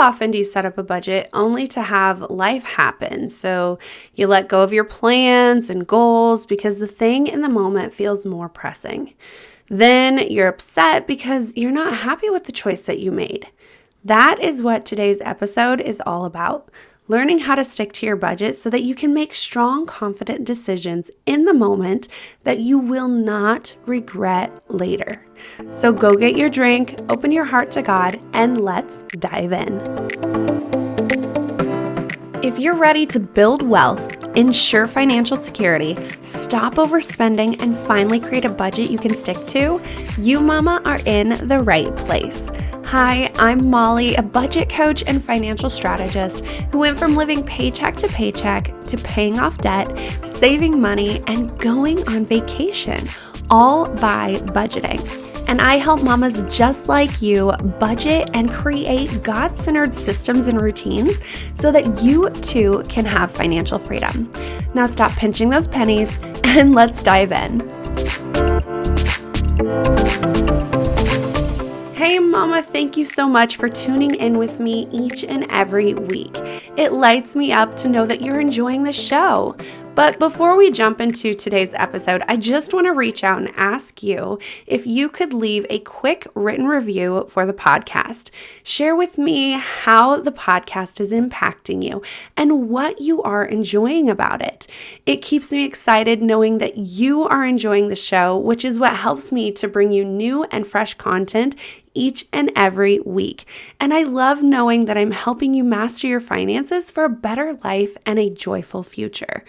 often do you set up a budget only to have life happen? So you let go of your plans and goals because the thing in the moment feels more pressing. Then you're upset because you're not happy with the choice that you made. That is what today's episode is all about. Learning how to stick to your budget so that you can make strong, confident decisions in the moment that you will not regret later. So go get your drink, open your heart to God, and let's dive in. If you're ready to build wealth, ensure financial security, stop overspending, and finally create a budget you can stick to, you mama are in the right place. Hi, I'm Molly, a budget coach and financial strategist who went from living paycheck to paycheck to paying off debt, saving money, and going on vacation, all by budgeting. And I help mamas just like you budget and create God-centered systems and routines so that you too can have financial freedom. Now stop pinching those pennies and let's dive in. Hey mama, thank you so much for tuning in with me each and every week. It lights me up to know that you're enjoying the show. But before we jump into today's episode, I just want to reach out and ask you if you could leave a quick written review for the podcast. Share with me how the podcast is impacting you and what you are enjoying about it. It keeps me excited knowing that you are enjoying the show, which is what helps me to bring you new and fresh content each and every week. And I love knowing that I'm helping you master your finances for a better life and a joyful future.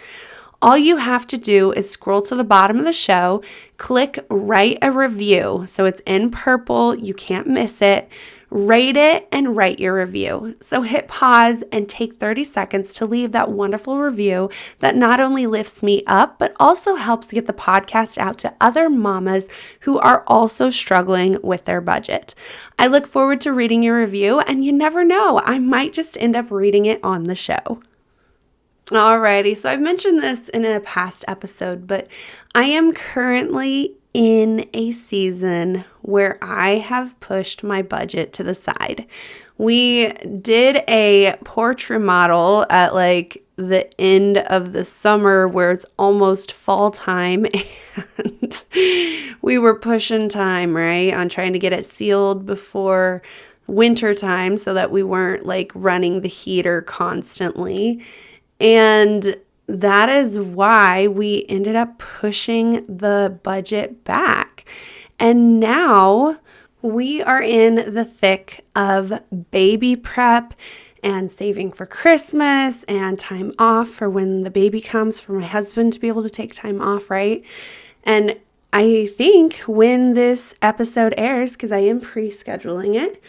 All you have to do is scroll to the bottom of the show, click write a review. So it's in purple, you can't miss it. Rate it and write your review. So hit pause and take 30 seconds to leave that wonderful review that not only lifts me up, but also helps get the podcast out to other mamas who are also struggling with their budget. I look forward to reading your review, and you never know, I might just end up reading it on the show. Alrighty, so I've mentioned this in a past episode, but I am currently in a season where I have pushed my budget to the side. We did a porch remodel at like the end of the summer where it's almost fall time, and we were pushing time, right, on trying to get it sealed before winter time so that we weren't like running the heater constantly. And that is why we ended up pushing the budget back. And now we are in the thick of baby prep and saving for Christmas and time off for when the baby comes, for my husband to be able to take time off, right? And I think when this episode airs, because I am pre-scheduling it,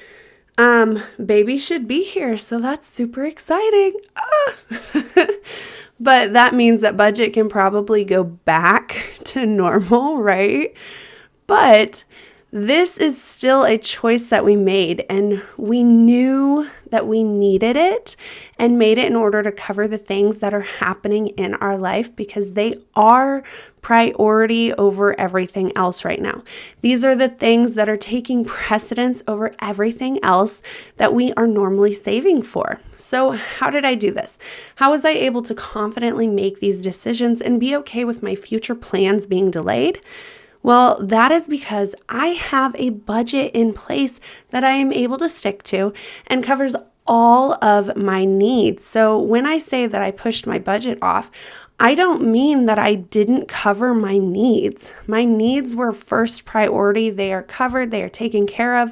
baby should be here, so that's super exciting. But that means that budget can probably go back to normal, right? But this is still a choice that we made, and we knew that we needed it and made it in order to cover the things that are happening in our life because they are priority over everything else right now. These are the things that are taking precedence over everything else that we are normally saving for. So how did I do this? How was I able to confidently make these decisions and be okay with my future plans being delayed? Well, that is because I have a budget in place that I am able to stick to and covers all of my needs. So when I say that I pushed my budget off, I don't mean that I didn't cover my needs. My needs were first priority. They are covered, they are taken care of.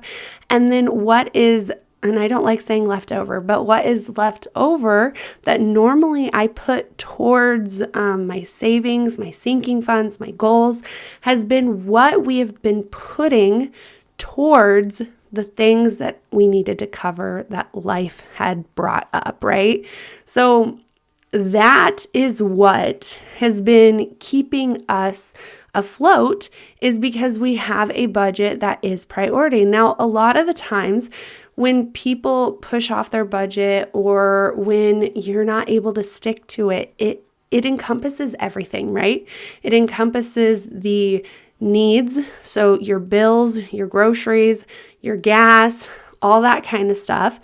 And then what is, and I don't like saying leftover, but what is left over that normally I put towards my savings, my sinking funds, my goals, has been what we have been putting towards the things that we needed to cover that life had brought up, right? So that is what has been keeping us afloat, is because we have a budget that is priority. Now, a lot of the times when people push off their budget or when you're not able to stick to it, it encompasses everything, right? It encompasses the needs, so your bills, your groceries, your gas, all that kind of stuff.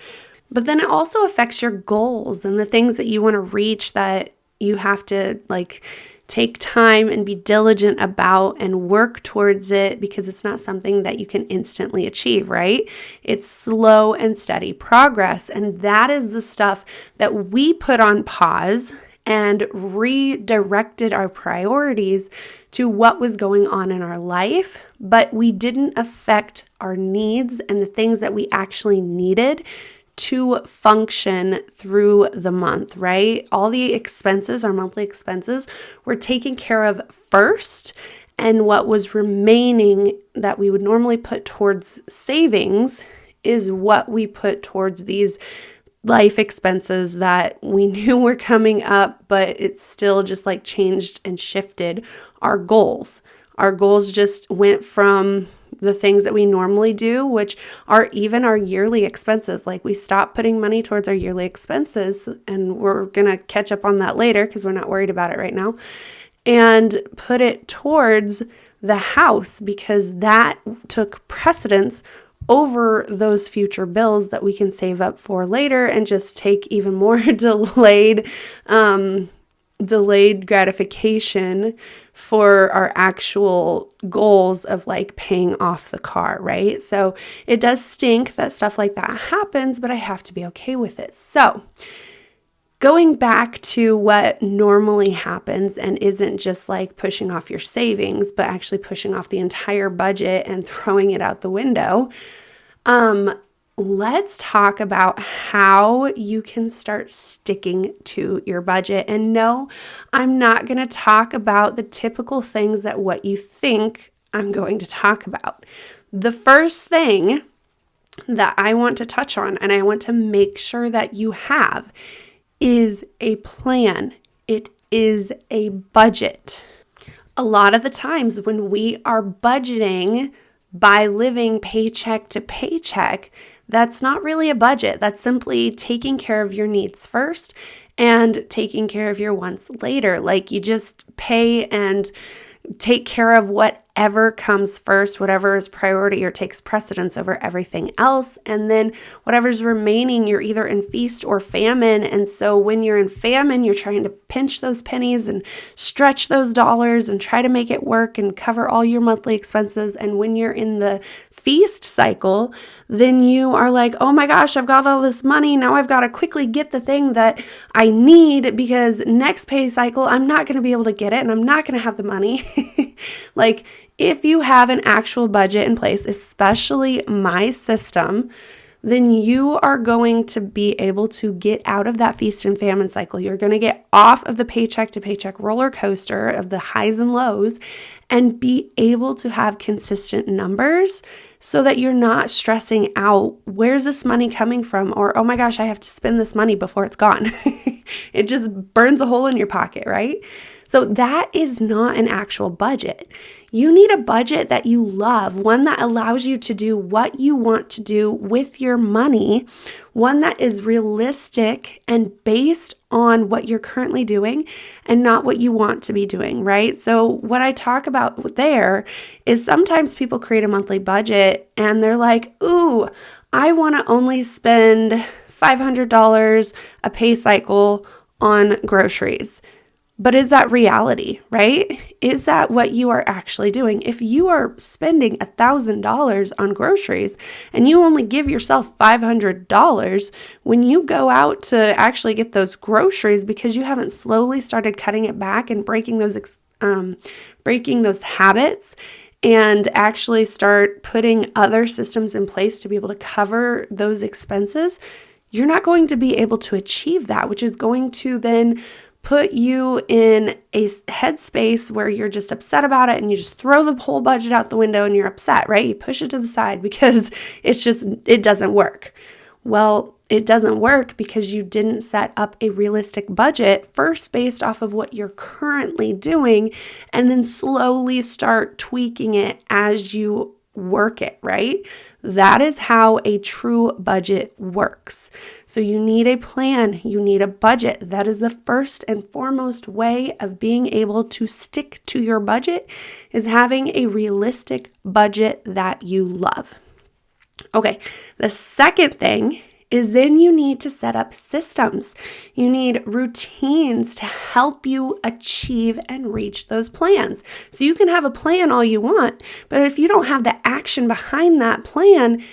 But then it also affects your goals and the things that you want to reach that you have to take time and be diligent about and work towards it, because it's not something that you can instantly achieve, right? It's slow and steady progress. And that is the stuff that we put on pause and redirected our priorities to what was going on in our life, but we didn't affect our needs and the things that we actually needed to function through the month, right? All the expenses, our monthly expenses, were taken care of first, and what was remaining that we would normally put towards savings is what we put towards these life expenses that we knew were coming up, but it's still just changed and shifted our goals. Our goals just went from the things that we normally do, which are even our yearly expenses. We stopped putting money towards our yearly expenses, and we're going to catch up on that later because we're not worried about it right now, and put it towards the house because that took precedence over those future bills that we can save up for later and just take even more delayed gratification for our actual goals of paying off the car, right? So it does stink that stuff like that happens, but I have to be okay with it. So going back to what normally happens and isn't just pushing off your savings, but actually pushing off the entire budget and throwing it out the window, let's talk about how you can start sticking to your budget. And no, I'm not going to talk about the typical things that what you think I'm going to talk about. The first thing that I want to touch on, and I want to make sure that you have, is a plan. It is a budget. A lot of the times when we are budgeting by living paycheck to paycheck, that's not really a budget. That's simply taking care of your needs first and taking care of your wants later. You just pay and take care of whatever comes first, whatever is priority or takes precedence over everything else. And then whatever's remaining, you're either in feast or famine. And so when you're in famine, you're trying to pinch those pennies and stretch those dollars and try to make it work and cover all your monthly expenses. And when you're in the feast cycle, then you are oh my gosh, I've got all this money. Now I've got to quickly get the thing that I need because next pay cycle, I'm not going to be able to get it and I'm not going to have the money. If you have an actual budget in place, especially my system, then you are going to be able to get out of that feast and famine cycle. You're going to get off of the paycheck to paycheck roller coaster of the highs and lows and be able to have consistent numbers so that you're not stressing out, where's this money coming from? Or, oh my gosh, I have to spend this money before it's gone. It just burns a hole in your pocket, right? So that is not an actual budget. You need a budget that you love, one that allows you to do what you want to do with your money, one that is realistic and based on what you're currently doing and not what you want to be doing, right? So what I talk about there is sometimes people create a monthly budget and they're ooh, I want to only spend $500 a pay cycle on groceries. But is that reality, right? Is that what you are actually doing? If you are spending $1,000 on groceries and you only give yourself $500 when you go out to actually get those groceries because you haven't slowly started cutting it back and breaking those habits and actually start putting other systems in place to be able to cover those expenses, you're not going to be able to achieve that, which is going to then put you in a headspace where you're just upset about it and you just throw the whole budget out the window and you're upset, right? You push it to the side because it doesn't work. Well, it doesn't work because you didn't set up a realistic budget first based off of what you're currently doing and then slowly start tweaking it as you work it, right? That is how a true budget works. So you need a plan, you need a budget. That is the first and foremost way of being able to stick to your budget, is having a realistic budget that you love. Okay, the second thing is then you need to set up systems. You need routines to help you achieve and reach those plans. So you can have a plan all you want, but if you don't have the action behind that plan,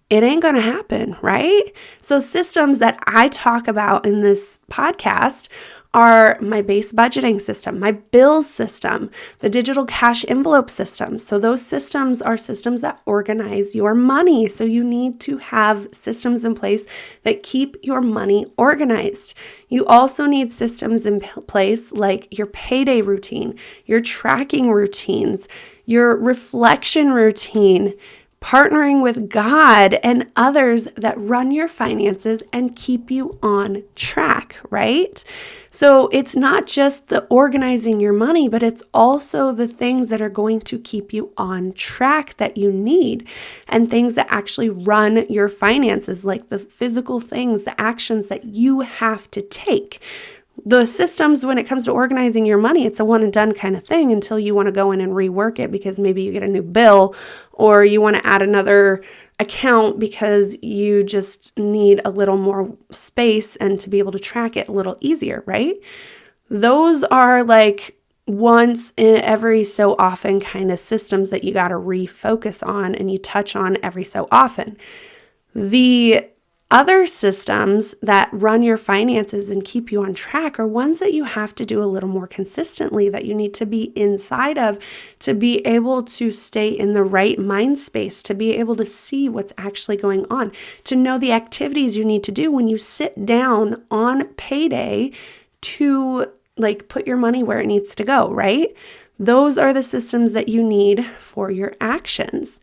it ain't going to happen, right? So systems that I talk about in this podcast are my base budgeting system, my bills system, the digital cash envelope system. So those systems are systems that organize your money. So you need to have systems in place that keep your money organized. You also need systems in place like your payday routine, your tracking routines, your reflection routine, partnering with God and others that run your finances and keep you on track, right? So it's not just the organizing your money, but it's also the things that are going to keep you on track that you need, and things that actually run your finances, like the physical things, the actions that you have to take. The systems, when it comes to organizing your money, it's a one and done kind of thing until you want to go in and rework it because maybe you get a new bill or you want to add another account because you just need a little more space and to be able to track it a little easier, right? Those are like once in every so often kind of systems that you got to refocus on and you touch on every so often. The other systems that run your finances and keep you on track are ones that you have to do a little more consistently, that you need to be inside of to be able to stay in the right mind space, to be able to see what's actually going on, to know the activities you need to do when you sit down on payday to like put your money where it needs to go, right? Those are the systems that you need for your actions.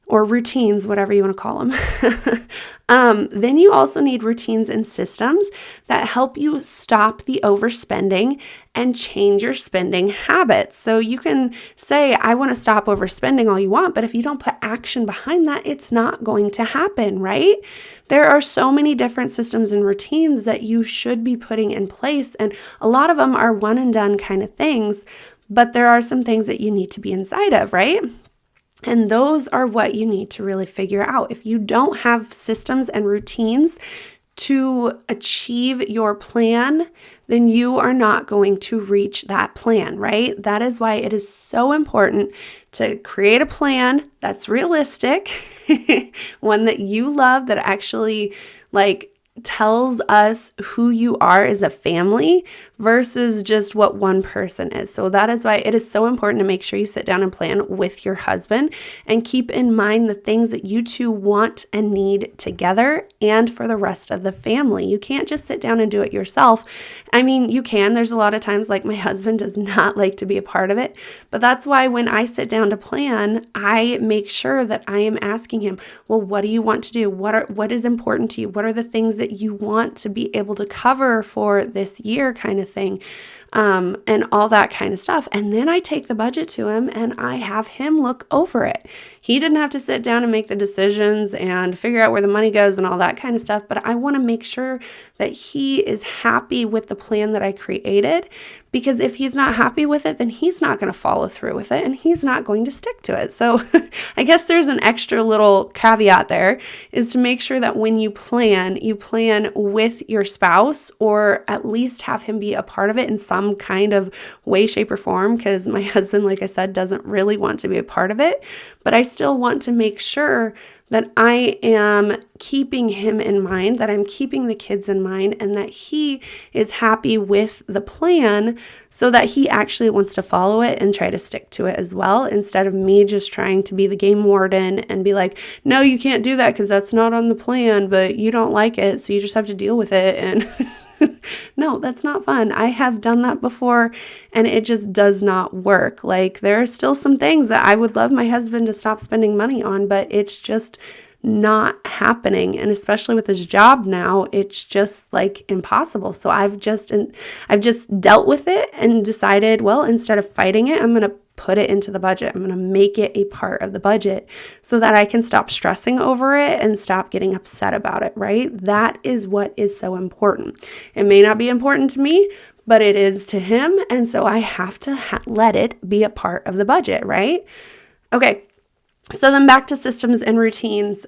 Or routines, whatever you want to call them. Then you also need routines and systems that help you stop the overspending and change your spending habits. So you can say, I want to stop overspending all you want, but if you don't put action behind that, it's not going to happen, right? There are so many different systems and routines that you should be putting in place, and a lot of them are one and done kind of things, but there are some things that you need to be inside of, right? And those are what you need to really figure out. If you don't have systems and routines to achieve your plan, then you are not going to reach that plan, right? That is why it is so important to create a plan that's realistic, one that you love, that actually tells us who you are as a family versus just what one person is. So that is why it is so important to make sure you sit down and plan with your husband and keep in mind the things that you two want and need together and for the rest of the family. You can't just sit down and do it yourself. I mean, you can. There's a lot of times like my husband does not like to be a part of it, but that's why when I sit down to plan, I make sure that I am asking him, well, what do you want to do? What is important to you? What are the things that you want to be able to cover for this year kind of thing, and all that kind of stuff. And then I take the budget to him and I have him look over it. He didn't have to sit down and make the decisions and figure out where the money goes and all that kind of stuff, but I want to make sure that he is happy with the plan that I created, because if he's not happy with it, then he's not going to follow through with it and he's not going to stick to it. So I guess there's an extra little caveat there, is to make sure that when you plan with your spouse, or at least have him be a part of it in some kind of way, shape, or form, because my husband, like I said, doesn't really want to be a part of it. But I still want to make sure that I am keeping him in mind, that I'm keeping the kids in mind, and that he is happy with the plan so that he actually wants to follow it and try to stick to it as well, instead of me just trying to be the game warden and be like, no, you can't do that because that's not on the plan, but you don't like it, so you just have to deal with it. And no, that's not fun. I have done that before and it just does not work. Like, there are still some things that I would love my husband to stop spending money on, but it's just not happening. And especially with his job now, it's just like impossible. So I've just dealt with it and decided, well, instead of fighting it, I'm going to put it into the budget. I'm going to make it a part of the budget so that I can stop stressing over it and stop getting upset about it, right? That is what is so important. It may not be important to me, but it is to him. And so I have to let it be a part of the budget, right? Okay. So then back to systems and routines.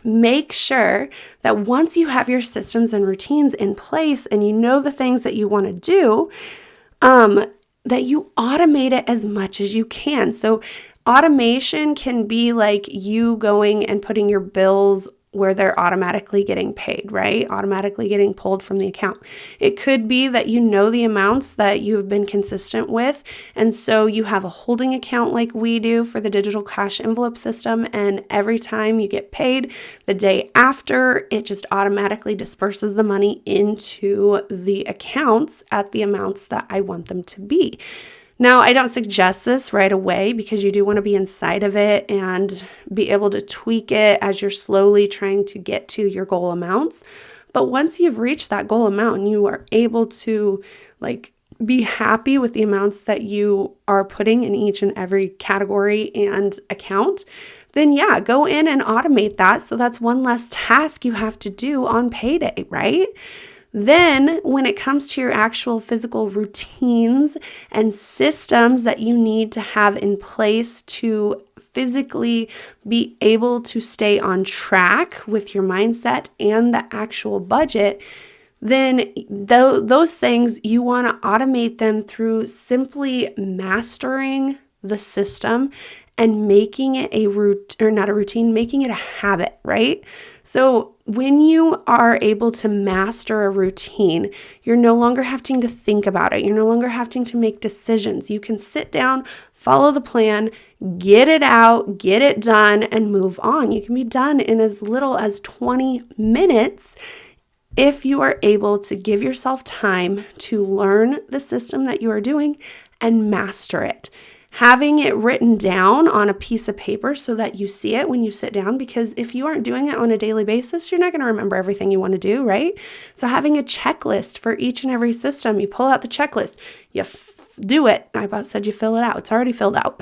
Make sure that once you have your systems and routines in place and you know the things that you want to do, that you automate it as much as you can. So automation can be like you going and putting your bills where they're automatically getting paid, right? Automatically getting pulled from the account. It could be that you know the amounts that you have been consistent with, and so you have a holding account like we do for the digital cash envelope system, and every time you get paid, the day after, it just automatically disperses the money into the accounts at the amounts that I want them to be. Now, I don't suggest this right away because you do want to be inside of it and be able to tweak it as you're slowly trying to get to your goal amounts. But once you've reached that goal amount and you are able to be happy with the amounts that you are putting in each and every category and account, then yeah, go in and automate that. So that's one less task you have to do on payday, right? Then when it comes to your actual physical routines and systems that you need to have in place to physically be able to stay on track with your mindset and the actual budget, then those things, you want to automate them through simply mastering the system and making it making it a habit, right? So when you are able to master a routine, you're no longer having to think about it. You're no longer having to make decisions. You can sit down, follow the plan, get it out, get it done, and move on. You can be done in as little as 20 minutes if you are able to give yourself time to learn the system that you are doing and master it. Having it written down on a piece of paper so that you see it when you sit down, because if you aren't doing it on a daily basis, you're not going to remember everything you want to do, right? So having a checklist for each and every system, you pull out the checklist, you do it. I about said you fill it out. It's already filled out.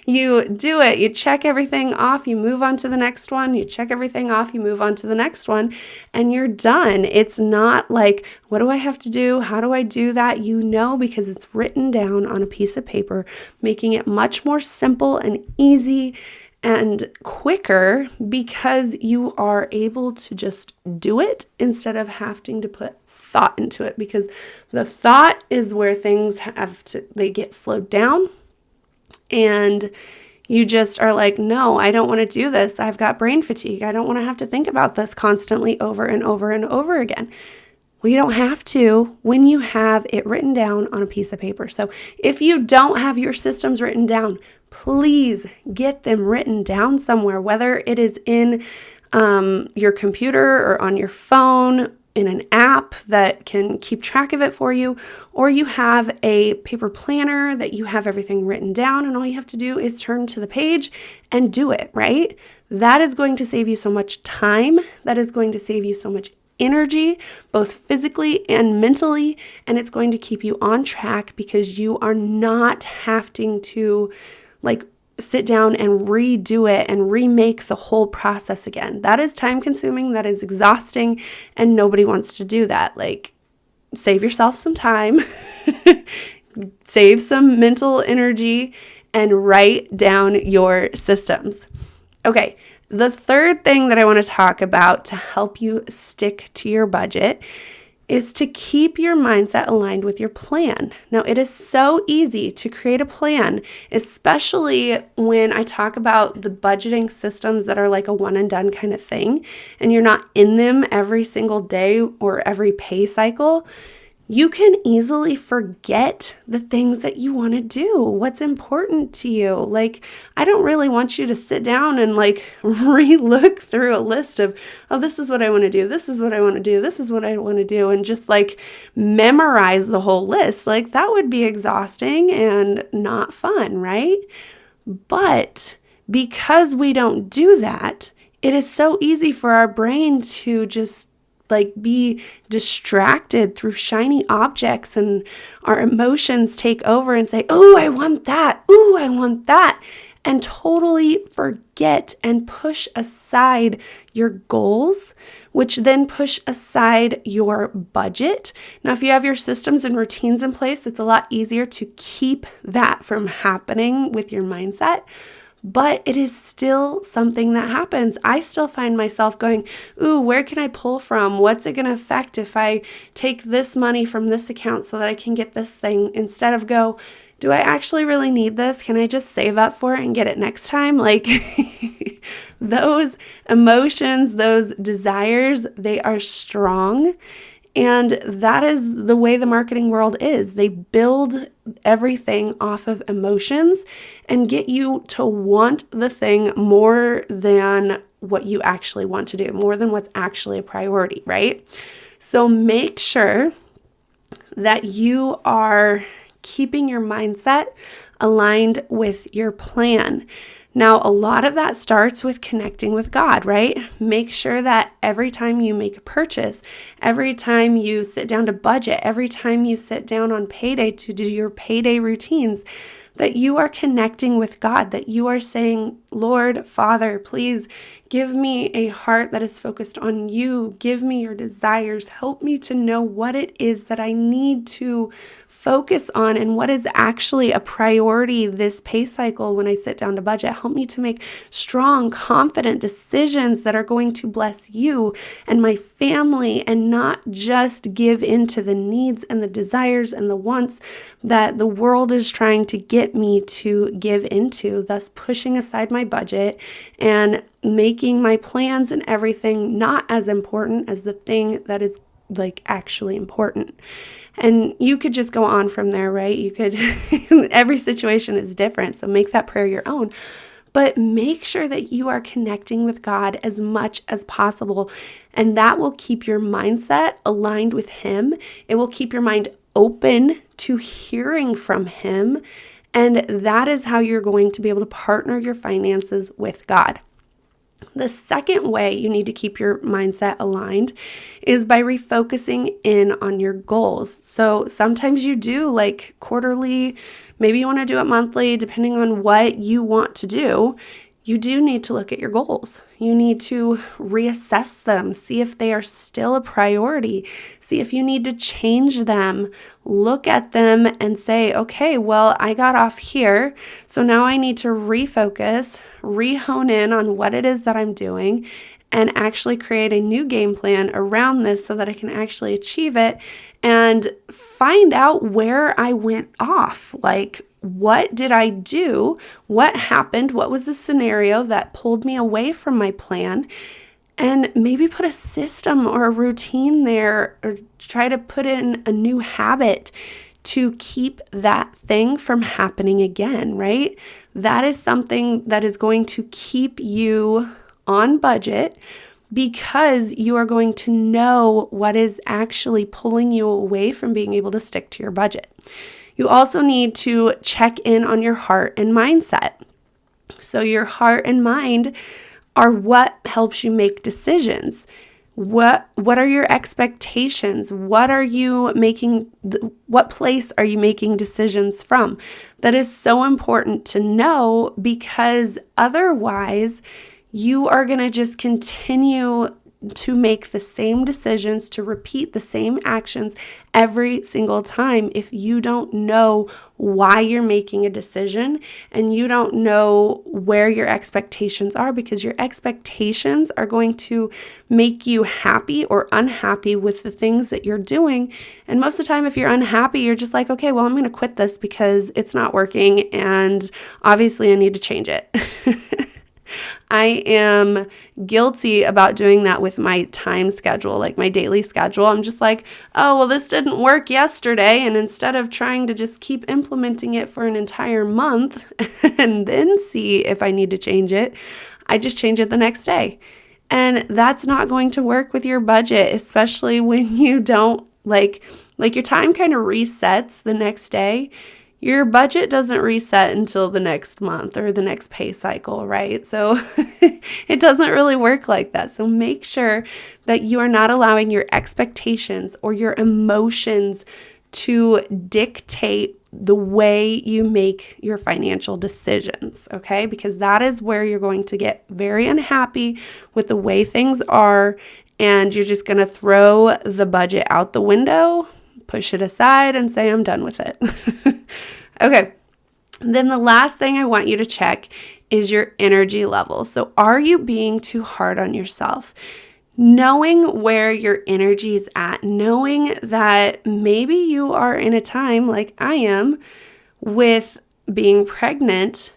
You do it. You check everything off. You move on to the next one. You check everything off. You move on to the next one, and you're done. It's not like, what do I have to do? How do I do that? You know, because it's written down on a piece of paper, making it much more simple and easy and quicker because you are able to just do it instead of having to put thought into it, because the thought is where things they get slowed down and you just are like, no, I don't want to do this. I've got brain fatigue. I don't want to have to think about this constantly over and over and over again. Well, you don't have to when you have it written down on a piece of paper. So if you don't have your systems written down, please get them written down somewhere, whether it is in your computer or on your phone, in an app that can keep track of it for you, or you have a paper planner that you have everything written down and all you have to do is turn to the page and do it, right? That is going to save you so much time. That is going to save you so much energy, both physically and mentally, and it's going to keep you on track because you are not having to sit down and redo it and remake the whole process again. That is time consuming, that is exhausting, and nobody wants to do that. Save yourself some time, save some mental energy, and write down your systems. Okay, the third thing that I want to talk about to help you stick to your budget is to keep your mindset aligned with your plan. Now, it is so easy to create a plan, especially when I talk about the budgeting systems that are like a one and done kind of thing, and you're not in them every single day or every pay cycle. You can easily forget the things that you want to do, what's important to you. I don't really want you to sit down and re-look through a list of, oh, this is what I want to do, this is what I want to do, this is what I want to do, and just memorize the whole list. That would be exhausting and not fun, right? But because we don't do that, it is so easy for our brain to just be distracted through shiny objects, and our emotions take over and say, oh, I want that. Oh, I want that. And totally forget and push aside your goals, which then push aside your budget. Now, if you have your systems and routines in place, it's a lot easier to keep that from happening with your mindset. but it is still something that happens. I still find myself going, ooh, where can I pull from? What's it going to affect if I take this money from this account so that I can get this thing, instead of go, do I actually really need this? Can I just save up for it and get it next time? Like those emotions, those desires, they are strong. And that is the way the marketing world is. They build everything off of emotions and get you to want the thing more than what you actually want to do, more than what's actually a priority, right? So make sure that you are keeping your mindset aligned with your plan. Now, a lot of that starts with connecting with God, right? Make sure that every time you make a purchase, every time you sit down to budget, every time you sit down on payday to do your payday routines, that you are connecting with God, that you are saying, Lord, Father, please give me a heart that is focused on you. Give me your desires. Help me to know what it is that I need to focus on and what is actually a priority this pay cycle when I sit down to budget. Help me to make strong, confident decisions that are going to bless you and my family, and not just give into the needs and the desires and the wants that the world is trying to get me to give into, thus pushing aside my budget and making my plans and everything not as important as the thing that is like actually important. And you could just go on from there, right? You could, every situation is different. So make that prayer your own. But make sure that you are connecting with God as much as possible. And that will keep your mindset aligned with Him. It will keep your mind open to hearing from Him. And that is how you're going to be able to partner your finances with God. The second way you need to keep your mindset aligned is by refocusing in on your goals. So sometimes you do like quarterly, maybe you want to do it monthly, depending on what you want to do. You do need to look at your goals. You need to reassess them, see if they are still a priority, see if you need to change them, look at them and say, okay, well, I got off here, so now I need to refocus, re-hone in on what it is that I'm doing, and actually create a new game plan around this so that I can actually achieve it and find out where I went off. Like, what did I do? What happened? What was the scenario that pulled me away from my plan? And maybe put a system or a routine there, or try to put in a new habit to keep that thing from happening again, right? That is something that is going to keep you on budget, because you are going to know what is actually pulling you away from being able to stick to your budget. You also need to check in on your heart and mindset. So your heart and mind are what helps you make decisions. What are your expectations? What are you making? What place are you making decisions from? That is so important to know, because otherwise you are going to just continue to make the same decisions, to repeat the same actions every single time if you don't know why you're making a decision and you don't know where your expectations are, because your expectations are going to make you happy or unhappy with the things that you're doing. And most of the time, if you're unhappy, you're just like, okay, well, I'm going to quit this because it's not working and obviously I need to change it. I am guilty about doing that with my time schedule, like my daily schedule. I'm just like, oh, well, this didn't work yesterday. And instead of trying to just keep implementing it for an entire month and then see if I need to change it, I just change it the next day. And that's not going to work with your budget, especially when you don't like your time kind of resets the next day. Your budget doesn't reset until the next month or the next pay cycle, right? So it doesn't really work like that. So make sure that you are not allowing your expectations or your emotions to dictate the way you make your financial decisions, okay? Because that is where you're going to get very unhappy with the way things are, and you're just going to throw the budget out the window, push it aside, and say, I'm done with it. Okay. Then the last thing I want you to check is your energy level. So are you being too hard on yourself? Knowing where your energy is at, knowing that maybe you are in a time like I am with being pregnant.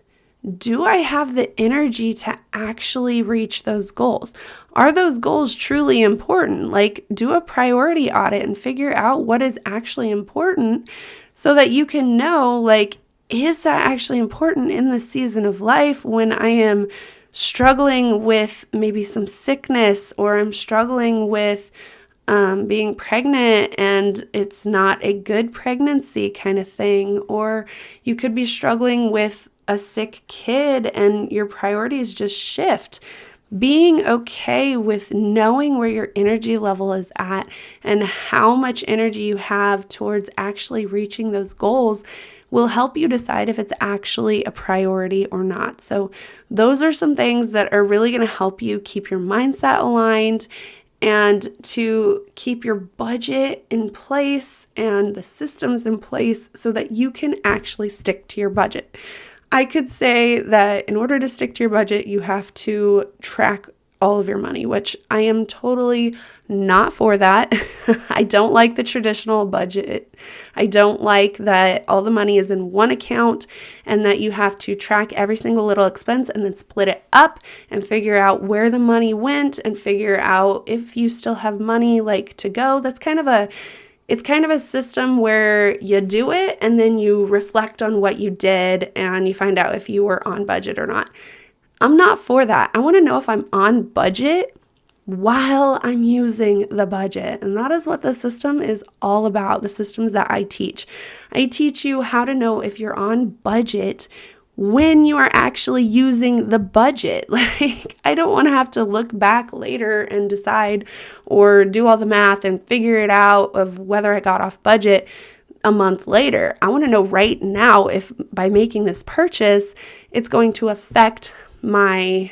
Do I have the energy to actually reach those goals? Are those goals truly important? Like, do a priority audit and figure out what is actually important so that you can know, like, is that actually important in this season of life when I am struggling with maybe some sickness, or I'm struggling with being pregnant and it's not a good pregnancy kind of thing, or you could be struggling with a sick kid and your priorities just shift. Being okay with knowing where your energy level is at and how much energy you have towards actually reaching those goals will help you decide if it's actually a priority or not. So those are some things that are really going to help you keep your mindset aligned and to keep your budget in place and the systems in place so that you can actually stick to your budget. I could say that in order to stick to your budget, you have to track all of your money, which I am totally not for that. I don't like the traditional budget. I don't like that all the money is in one account and that you have to track every single little expense and then split it up and figure out where the money went and figure out if you still have money like to go. It's kind of a system where you do it and then you reflect on what you did and you find out if you were on budget or not. I'm not for that. I want to know if I'm on budget while I'm using the budget. And that is what the system is all about, the systems that I teach. I teach you how to know if you're on budget when you are actually using the budget. Like, I don't want to have to look back later and decide or do all the math and figure it out of whether I got off budget a month later. I want to know right now if by making this purchase, it's going to affect my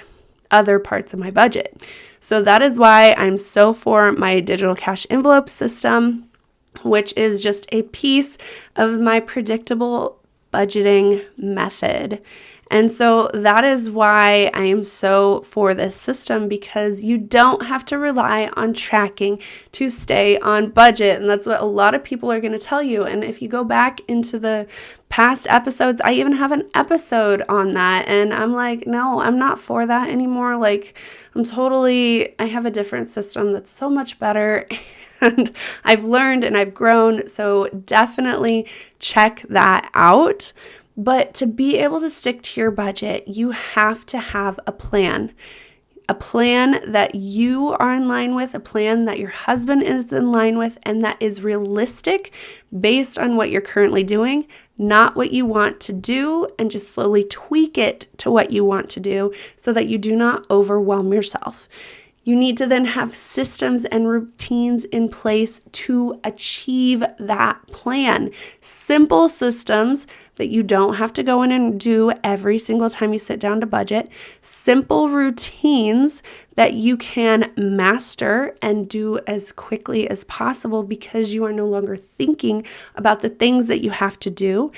other parts of my budget. So that is why I'm so for my digital cash envelope system, which is just a piece of my predictable budgeting method. And so that is why I am so for this system, because you don't have to rely on tracking to stay on budget. And that's what a lot of people are going to tell you. And if you go back into the past episodes, I even have an episode on that. And I'm like, no, I'm not for that anymore. Like, I have a different system that's so much better. And I've learned and I've grown. So definitely check that out. But to be able to stick to your budget, you have to have a plan that you are in line with, a plan that your husband is in line with, and that is realistic based on what you're currently doing, not what you want to do, and just slowly tweak it to what you want to do so that you do not overwhelm yourself. You need to then have systems and routines in place to achieve that plan. Simple systems that you don't have to go in and do every single time you sit down to budget. Simple routines that you can master and do as quickly as possible because you are no longer thinking about the things that you have to do.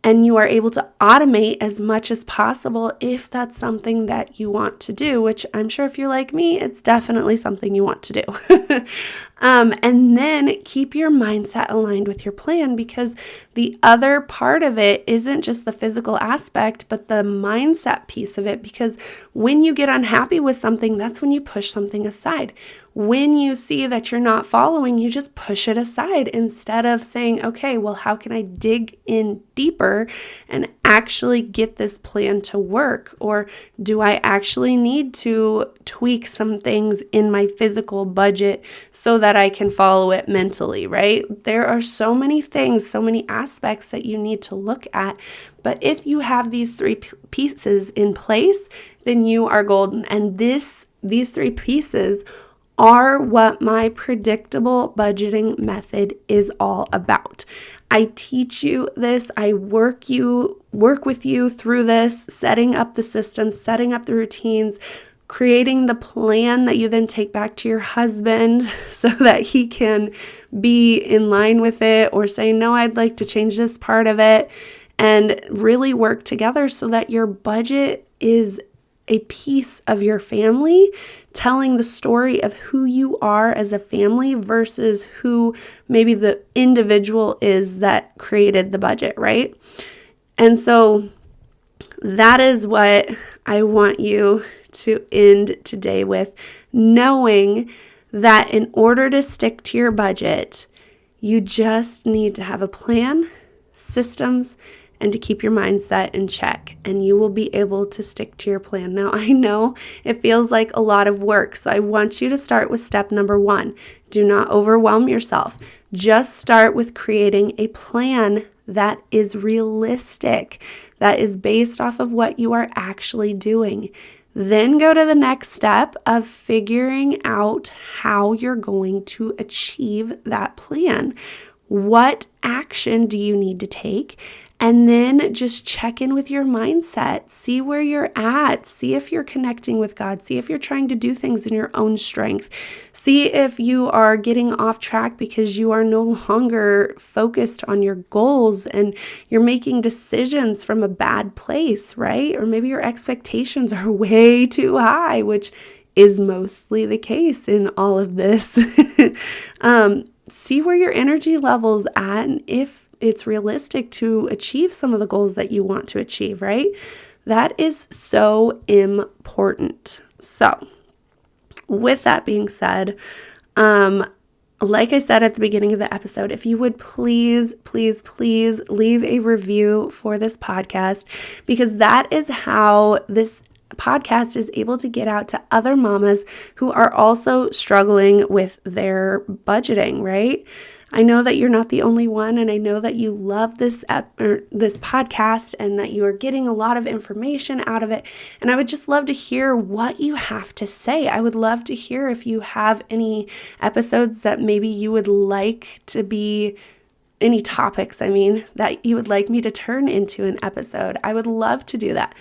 And you are able to automate as much as possible if that's something that you want to do, which I'm sure if you're like me, it's definitely something you want to do. And then keep your mindset aligned with your plan, because the other part of it isn't just the physical aspect, but the mindset piece of it. Because when you get unhappy with something, that's when you push something aside. When you see that you're not following, you just push it aside instead of saying, okay, well, how can I dig in deeper and actually get this plan to work? Or do I actually need to tweak some things in my physical budget so that I can follow it mentally, right? There are so many things, so many aspects that you need to look at. But if you have these three pieces in place, then you are golden. And these three pieces are what my predictable budgeting method is all about. I teach you this. I work with you through this, setting up the systems, setting up the routines, creating the plan that you then take back to your husband so that he can be in line with it or say, no, I'd like to change this part of it. and really work together so that your budget is a piece of your family, telling the story of who you are as a family versus who maybe the individual is that created the budget, right? And so that is what I want you to end today with, knowing that in order to stick to your budget, you just need to have a plan, systems, and to keep your mindset in check, and you will be able to stick to your plan. Now, I know it feels like a lot of work, so I want you to start with step number 1. Do not overwhelm yourself. Just start with creating a plan that is realistic, that is based off of what you are actually doing. Then go to the next step of figuring out how you're going to achieve that plan. What action do you need to take? And then just check in with your mindset. See where you're at. See if you're connecting with God. See if you're trying to do things in your own strength. See if you are getting off track because you are no longer focused on your goals and you're making decisions from a bad place, right? Or maybe your expectations are way too high, which is mostly the case in all of this. See where your energy level's at and if it's realistic to achieve some of the goals that you want to achieve, right? That is so important. So, with that being said, like I said at the beginning of the episode, if you would please leave a review for this podcast, because that is how this podcast is able to get out to other mamas who are also struggling with their budgeting, right? I know that you're not the only one, and I know that you love this podcast and that you are getting a lot of information out of it. And I would just love to hear what you have to say. I would love to hear if you have any episodes that maybe you would like to be, any topics, that you would like me to turn into an episode. I would love to do that.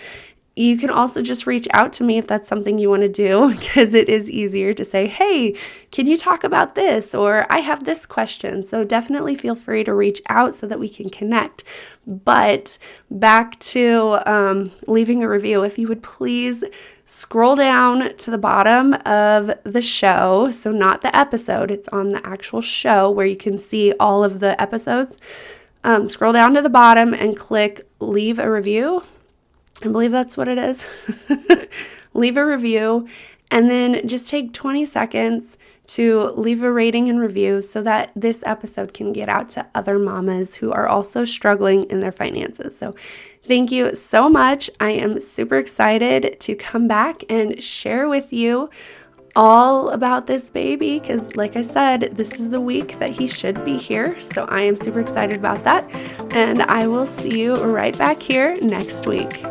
You can also just reach out to me if that's something you want to do, because it is easier to say, hey, can you talk about this? Or I have this question. So definitely feel free to reach out so that we can connect. But back to leaving a review, if you would please scroll down to the bottom of the show. So not the episode, it's on the actual show where you can see all of the episodes. Scroll down to the bottom and click leave a review. I believe that's what it is. Leave a review and then just take 20 seconds to leave a rating and review so that this episode can get out to other mamas who are also struggling in their finances. So thank you so much. I am super excited to come back and share with you all about this baby, because like I said, this is the week that he should be here. So I am super excited about that. And I will see you right back here next week.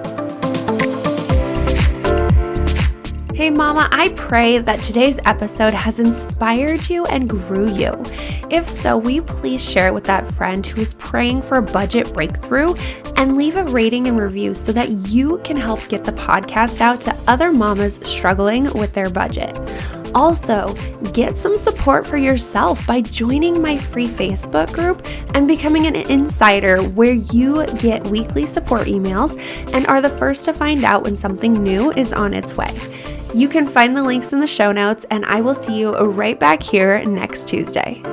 Hey mama, I pray that today's episode has inspired you and grew you. If so, will you please share it with that friend who is praying for a budget breakthrough, and leave a rating and review so that you can help get the podcast out to other mamas struggling with their budget. Also, get some support for yourself by joining my free Facebook group and becoming an insider, where you get weekly support emails and are the first to find out when something new is on its way. You can find the links in the show notes, and I will see you right back here next Tuesday.